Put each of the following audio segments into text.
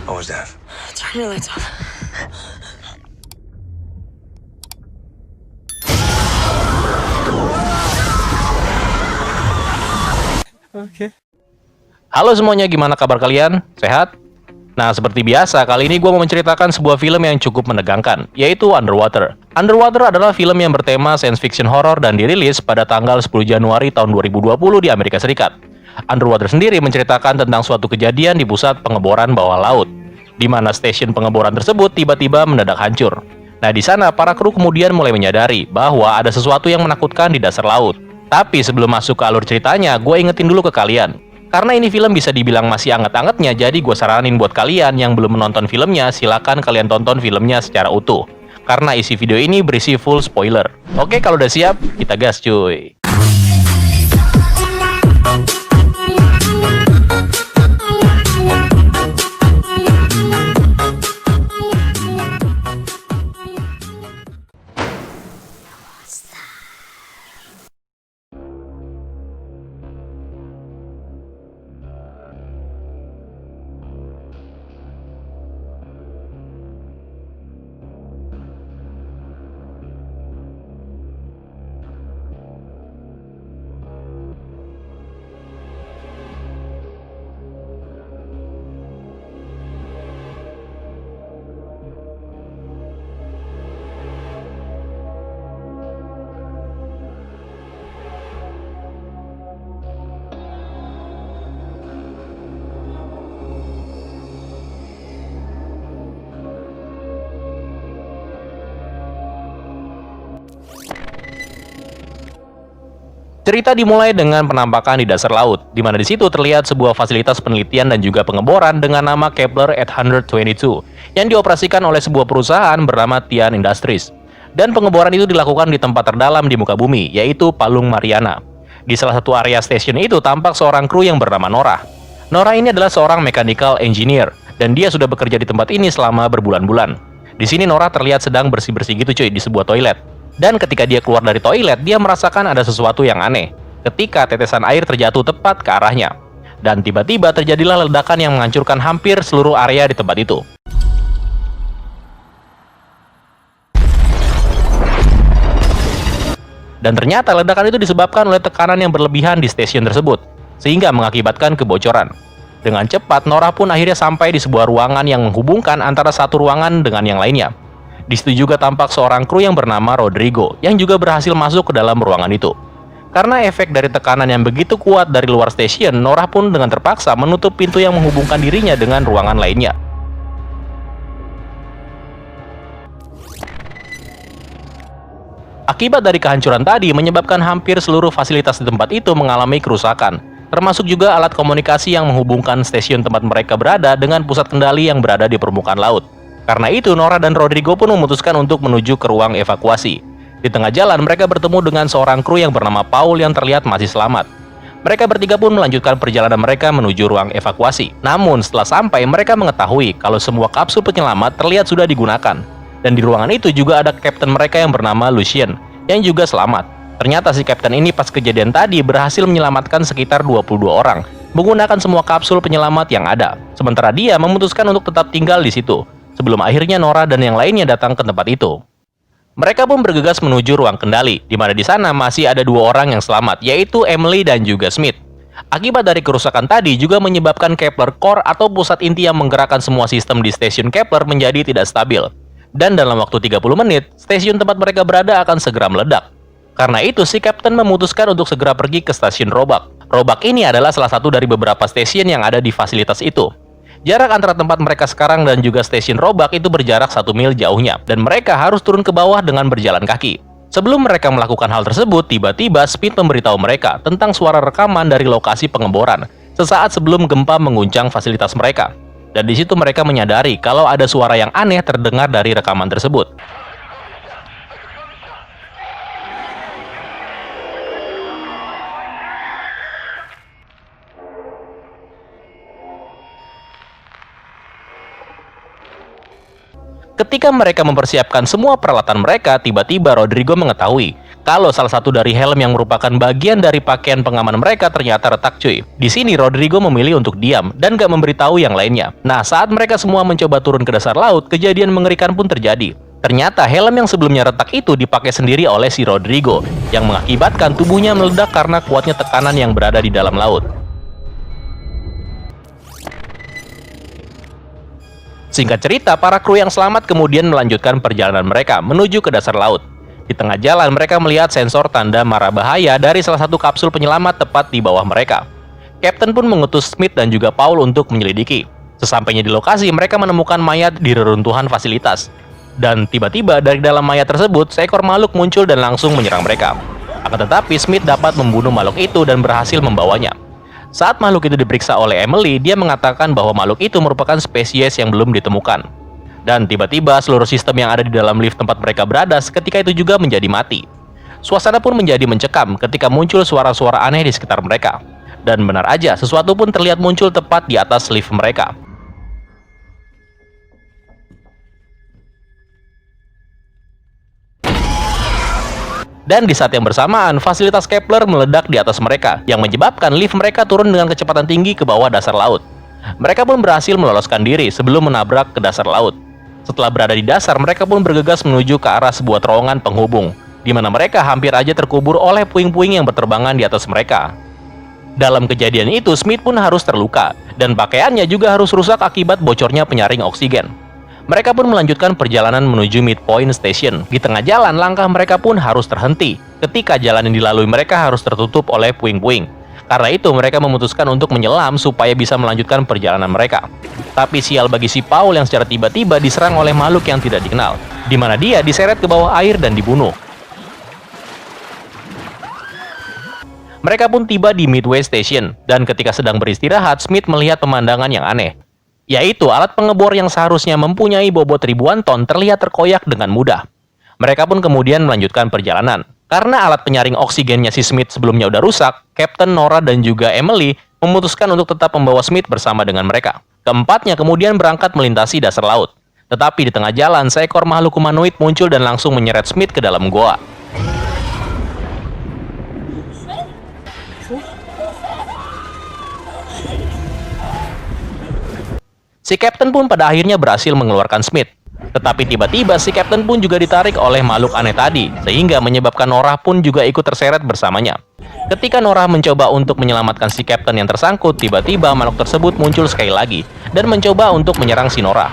What was that? Turn your lights off. Oke. Halo semuanya, gimana kabar kalian? Sehat? Nah, seperti biasa, kali ini gue mau menceritakan sebuah film yang cukup menegangkan, yaitu Underwater. Underwater adalah film yang bertema science fiction horror dan dirilis pada tanggal 10 Januari tahun 2020 di Amerika Serikat. Underwater sendiri menceritakan tentang suatu kejadian di pusat pengeboran bawah laut, di mana stasiun pengeboran tersebut tiba-tiba mendadak hancur. Nah, di sana para kru kemudian mulai menyadari bahwa ada sesuatu yang menakutkan di dasar laut. Tapi sebelum masuk ke alur ceritanya, gue ingetin dulu ke kalian. Karena ini film bisa dibilang masih anget-angetnya, jadi gue saranin buat kalian yang belum menonton filmnya, silakan kalian tonton filmnya secara utuh. Karena isi video ini berisi full spoiler. Oke, kalau udah siap, kita gas cuy. Cerita dimulai dengan penampakan di dasar laut, di mana di situ terlihat sebuah fasilitas penelitian dan juga pengeboran dengan nama Kepler 822 yang dioperasikan oleh sebuah perusahaan bernama Tian Industries. Dan pengeboran itu dilakukan di tempat terdalam di muka bumi, yaitu Palung Mariana. Di salah satu area stasiun itu tampak seorang kru yang bernama Nora. Nora ini adalah seorang mechanical engineer, dan dia sudah bekerja di tempat ini selama berbulan-bulan. Di sini Nora terlihat sedang bersih-bersih gitu cuy di sebuah toilet. Dan ketika dia keluar dari toilet, dia merasakan ada sesuatu yang aneh ketika tetesan air terjatuh tepat ke arahnya. Dan tiba-tiba terjadilah ledakan yang menghancurkan hampir seluruh area di tempat itu. Dan ternyata ledakan itu disebabkan oleh tekanan yang berlebihan di stasiun tersebut, sehingga mengakibatkan kebocoran. Dengan cepat, Nora pun akhirnya sampai di sebuah ruangan yang menghubungkan antara satu ruangan dengan yang lainnya. Di situ juga tampak seorang kru yang bernama Rodrigo, yang juga berhasil masuk ke dalam ruangan itu. Karena efek dari tekanan yang begitu kuat dari luar stasiun, Nora pun dengan terpaksa menutup pintu yang menghubungkan dirinya dengan ruangan lainnya. Akibat dari kehancuran tadi menyebabkan hampir seluruh fasilitas di tempat itu mengalami kerusakan, termasuk juga alat komunikasi yang menghubungkan stasiun tempat mereka berada dengan pusat kendali yang berada di permukaan laut. Karena itu, Nora dan Rodrigo pun memutuskan untuk menuju ke ruang evakuasi. Di tengah jalan, mereka bertemu dengan seorang kru yang bernama Paul yang terlihat masih selamat. Mereka bertiga pun melanjutkan perjalanan mereka menuju ruang evakuasi. Namun, setelah sampai, mereka mengetahui kalau semua kapsul penyelamat terlihat sudah digunakan. Dan di ruangan itu juga ada kapten mereka yang bernama Lucien, yang juga selamat. Ternyata si kapten ini pas kejadian tadi berhasil menyelamatkan sekitar 22 orang, menggunakan semua kapsul penyelamat yang ada. Sementara dia memutuskan untuk tetap tinggal di situ, sebelum akhirnya Nora dan yang lainnya datang ke tempat itu. Mereka pun bergegas menuju ruang kendali, di mana di sana masih ada dua orang yang selamat, yaitu Emily dan juga Smith. Akibat dari kerusakan tadi juga menyebabkan Kepler Core atau pusat inti yang menggerakkan semua sistem di stasiun Kepler menjadi tidak stabil. Dan dalam waktu 30 menit, stasiun tempat mereka berada akan segera meledak. Karena itu, si Kapten memutuskan untuk segera pergi ke stasiun Roebuck. Roebuck ini adalah salah satu dari beberapa stasiun yang ada di fasilitas itu. Jarak antara tempat mereka sekarang dan juga stasiun Roebuck itu berjarak 1 mil jauhnya, dan mereka harus turun ke bawah dengan berjalan kaki. Sebelum mereka melakukan hal tersebut, tiba-tiba Smith memberitahu mereka tentang suara rekaman dari lokasi pengeboran sesaat sebelum gempa mengguncang fasilitas mereka. Dan di situ mereka menyadari kalau ada suara yang aneh terdengar dari rekaman tersebut. Ketika mereka mempersiapkan semua peralatan mereka, tiba-tiba Rodrigo mengetahui kalau salah satu dari helm yang merupakan bagian dari pakaian pengaman mereka ternyata retak cuy. Di sini Rodrigo memilih untuk diam dan gak memberitahu yang lainnya. Nah, saat mereka semua mencoba turun ke dasar laut, kejadian mengerikan pun terjadi. Ternyata helm yang sebelumnya retak itu dipakai sendiri oleh si Rodrigo, yang mengakibatkan tubuhnya meledak karena kuatnya tekanan yang berada di dalam laut. Singkat cerita, para kru yang selamat kemudian melanjutkan perjalanan mereka menuju ke dasar laut. Di tengah jalan, mereka melihat sensor tanda mara bahaya dari salah satu kapsul penyelamat tepat di bawah mereka. Kapten pun mengutus Smith dan juga Paul untuk menyelidiki. Sesampainya di lokasi, mereka menemukan mayat di reruntuhan fasilitas. Dan tiba-tiba dari dalam mayat tersebut, seekor makhluk muncul dan langsung menyerang mereka. Akan tetapi, Smith dapat membunuh makhluk itu dan berhasil membawanya. Saat makhluk itu diperiksa oleh Emily, dia mengatakan bahwa makhluk itu merupakan spesies yang belum ditemukan. Dan tiba-tiba seluruh sistem yang ada di dalam lift tempat mereka berada seketika itu juga menjadi mati. Suasana pun menjadi mencekam ketika muncul suara-suara aneh di sekitar mereka. Dan benar aja, sesuatu pun terlihat muncul tepat di atas lift mereka. Dan di saat yang bersamaan, fasilitas Kepler meledak di atas mereka, yang menyebabkan lift mereka turun dengan kecepatan tinggi ke bawah dasar laut. Mereka pun berhasil meloloskan diri sebelum menabrak ke dasar laut. Setelah berada di dasar, mereka pun bergegas menuju ke arah sebuah terowongan penghubung, di mana mereka hampir aja terkubur oleh puing-puing yang berterbangan di atas mereka. Dalam kejadian itu, Smith pun harus terluka, dan pakaiannya juga harus rusak akibat bocornya penyaring oksigen. Mereka pun melanjutkan perjalanan menuju Midpoint Station. Di tengah jalan, langkah mereka pun harus terhenti ketika jalan yang dilalui mereka harus tertutup oleh puing-puing. Karena itu, mereka memutuskan untuk menyelam supaya bisa melanjutkan perjalanan mereka. Tapi sial bagi si Paul yang secara tiba-tiba diserang oleh makhluk yang tidak dikenal, di mana dia diseret ke bawah air dan dibunuh. Mereka pun tiba di Midway Station, dan ketika sedang beristirahat, Smith melihat pemandangan yang aneh. Yaitu alat pengebor yang seharusnya mempunyai bobot ribuan ton terlihat terkoyak dengan mudah. Mereka pun kemudian melanjutkan perjalanan. Karena alat penyaring oksigennya si Smith sebelumnya udah rusak, Kapten, Nora, dan juga Emily memutuskan untuk tetap membawa Smith bersama dengan mereka. Keempatnya kemudian berangkat melintasi dasar laut. Tetapi di tengah jalan, seekor makhluk humanoid muncul dan langsung menyeret Smith ke dalam goa. Si Kapten pun pada akhirnya berhasil mengeluarkan Smith. Tetapi tiba-tiba si Kapten pun juga ditarik oleh makhluk aneh tadi, sehingga menyebabkan Nora pun juga ikut terseret bersamanya. Ketika Nora mencoba untuk menyelamatkan si Kapten yang tersangkut, tiba-tiba makhluk tersebut muncul sekali lagi dan mencoba untuk menyerang si Nora.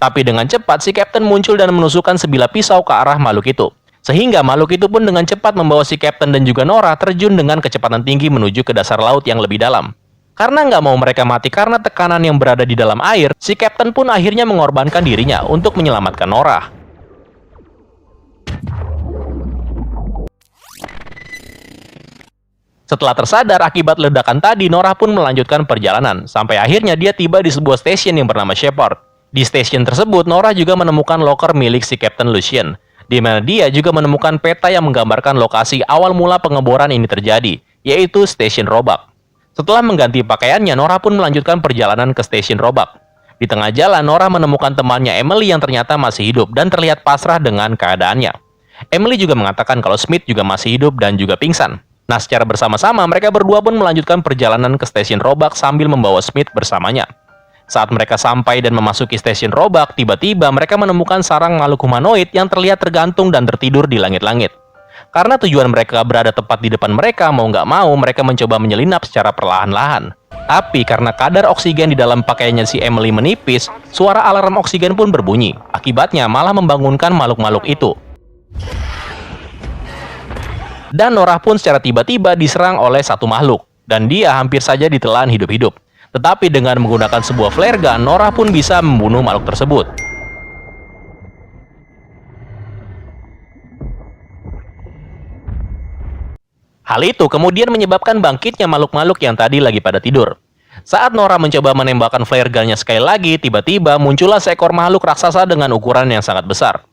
Tapi dengan cepat si Kapten muncul dan menusukkan sebilah pisau ke arah makhluk itu. Sehingga makhluk itu pun dengan cepat membawa si Kapten dan juga Nora terjun dengan kecepatan tinggi menuju ke dasar laut yang lebih dalam. Karena nggak mau mereka mati karena tekanan yang berada di dalam air, si Kapten pun akhirnya mengorbankan dirinya untuk menyelamatkan Nora. Setelah tersadar akibat ledakan tadi, Nora pun melanjutkan perjalanan, sampai akhirnya dia tiba di sebuah stasiun yang bernama Shepard. Di stasiun tersebut, Nora juga menemukan loker milik si Kapten Lucien, di mana dia juga menemukan peta yang menggambarkan lokasi awal mula pengeboran ini terjadi, yaitu stasiun Roebuck. Setelah mengganti pakaiannya, Nora pun melanjutkan perjalanan ke stasiun Roebuck. Di tengah jalan, Nora menemukan temannya Emily yang ternyata masih hidup dan terlihat pasrah dengan keadaannya. Emily juga mengatakan kalau Smith juga masih hidup dan juga pingsan. Nah, secara bersama-sama, mereka berdua pun melanjutkan perjalanan ke stasiun Roebuck sambil membawa Smith bersamanya. Saat mereka sampai dan memasuki stasiun Roebuck, tiba-tiba mereka menemukan sarang makhluk humanoid yang terlihat tergantung dan tertidur di langit-langit. Karena tujuan mereka berada tepat di depan mereka, mau nggak mau mereka mencoba menyelinap secara perlahan-lahan. Tapi karena kadar oksigen di dalam pakaiannya si Emily menipis, suara alarm oksigen pun berbunyi. Akibatnya malah membangunkan makhluk-makhluk itu. Dan Nora pun secara tiba-tiba diserang oleh satu makhluk, dan dia hampir saja ditelan hidup-hidup. Tetapi dengan menggunakan sebuah flare gun, Nora pun bisa membunuh makhluk tersebut. Hal itu kemudian menyebabkan bangkitnya makhluk-makhluk yang tadi lagi pada tidur. Saat Nora mencoba menembakkan flare gun-nya sekali lagi, tiba-tiba muncullah seekor makhluk raksasa dengan ukuran yang sangat besar.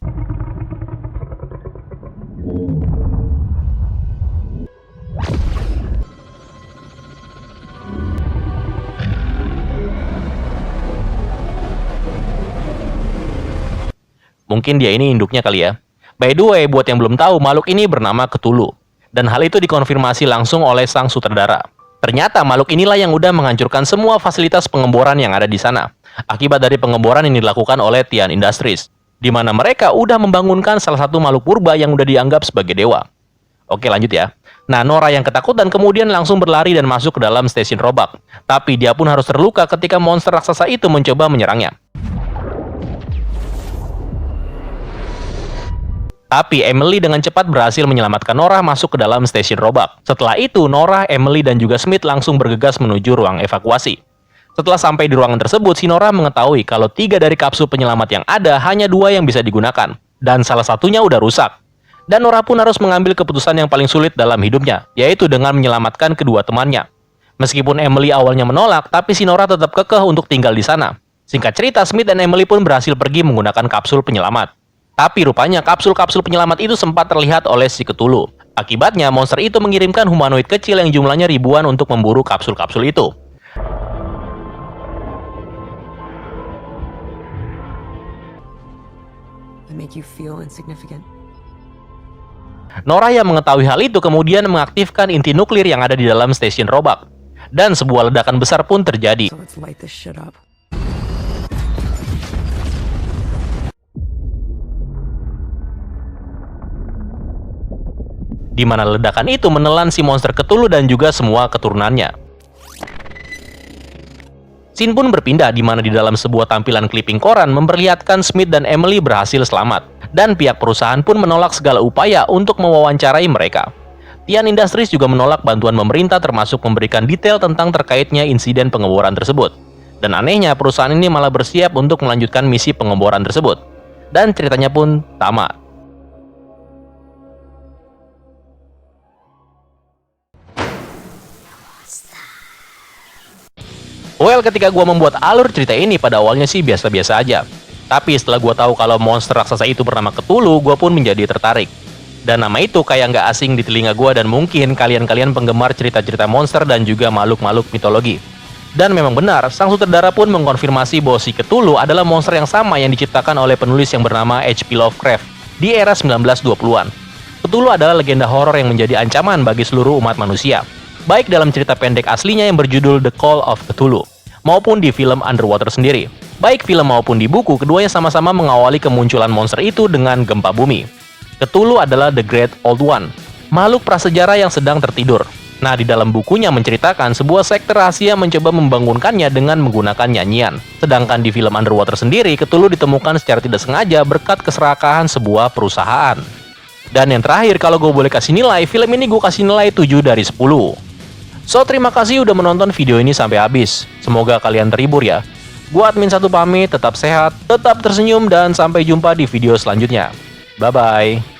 Mungkin dia ini induknya kali ya. By the way, buat yang belum tahu, makhluk ini bernama Cthulhu. Dan hal itu dikonfirmasi langsung oleh sang sutradara. Ternyata makhluk inilah yang udah menghancurkan semua fasilitas pengeboran yang ada di sana. Akibat dari pengeboran yang dilakukan oleh Tian Industries, di mana mereka udah membangunkan salah satu makhluk purba yang udah dianggap sebagai dewa. Oke, lanjut ya. Nah, Nora yang ketakutan kemudian langsung berlari dan masuk ke dalam stasiun Roebuck. Tapi dia pun harus terluka ketika monster raksasa itu mencoba menyerangnya. Tapi Emily dengan cepat berhasil menyelamatkan Nora masuk ke dalam stasiun Roebuck. Setelah itu, Nora, Emily, dan juga Smith langsung bergegas menuju ruang evakuasi. Setelah sampai di ruangan tersebut, si Nora mengetahui kalau 3 dari kapsul penyelamat yang ada hanya 2 yang bisa digunakan. Dan salah satunya udah rusak. Dan Nora pun harus mengambil keputusan yang paling sulit dalam hidupnya, yaitu dengan menyelamatkan kedua temannya. Meskipun Emily awalnya menolak, tapi si Nora tetap kekeh untuk tinggal di sana. Singkat cerita, Smith dan Emily pun berhasil pergi menggunakan kapsul penyelamat. Tapi rupanya kapsul-kapsul penyelamat itu sempat terlihat oleh si Cthulhu. Akibatnya, monster itu mengirimkan humanoid kecil yang jumlahnya ribuan untuk memburu kapsul-kapsul itu. Nora yang mengetahui hal itu kemudian mengaktifkan inti nuklir yang ada di dalam stasiun Roebuck. Dan sebuah ledakan besar pun terjadi. Di mana ledakan itu menelan si monster Cthulhu dan juga semua keturunannya. Scene pun berpindah di mana di dalam sebuah tampilan clipping koran memperlihatkan Smith dan Emily berhasil selamat, dan pihak perusahaan pun menolak segala upaya untuk mewawancarai mereka. Tian Industries juga menolak bantuan pemerintah termasuk memberikan detail tentang terkaitnya insiden pengeboran tersebut. Dan anehnya perusahaan ini malah bersiap untuk melanjutkan misi pengeboran tersebut. Dan ceritanya pun tamat. Well, ketika gua membuat alur cerita ini pada awalnya sih biasa-biasa aja. Tapi setelah gua tahu kalau monster raksasa itu bernama Cthulhu, gua pun menjadi tertarik. Dan nama itu kayak nggak asing di telinga gua dan mungkin kalian-kalian penggemar cerita-cerita monster dan juga makhluk-makhluk mitologi. Dan memang benar, sang sutradara pun mengkonfirmasi bahwa si Cthulhu adalah monster yang sama yang diciptakan oleh penulis yang bernama H.P. Lovecraft di era 1920-an. Cthulhu adalah legenda horor yang menjadi ancaman bagi seluruh umat manusia. Baik dalam cerita pendek aslinya yang berjudul The Call of Cthulhu, maupun di film Underwater sendiri. Baik film maupun di buku, keduanya sama-sama mengawali kemunculan monster itu dengan gempa bumi. Cthulhu adalah The Great Old One, makhluk prasejarah yang sedang tertidur. Nah, di dalam bukunya menceritakan sebuah sekte rahasia mencoba membangunkannya dengan menggunakan nyanyian. Sedangkan di film Underwater sendiri, Cthulhu ditemukan secara tidak sengaja berkat keserakahan sebuah perusahaan. Dan yang terakhir, kalau gue boleh kasih nilai, film ini gue kasih nilai 7 dari 10. So, terima kasih udah menonton video ini sampai habis. Semoga kalian terhibur ya. Gua admin satu pamit, tetap sehat, tetap tersenyum, dan sampai jumpa di video selanjutnya. Bye-bye.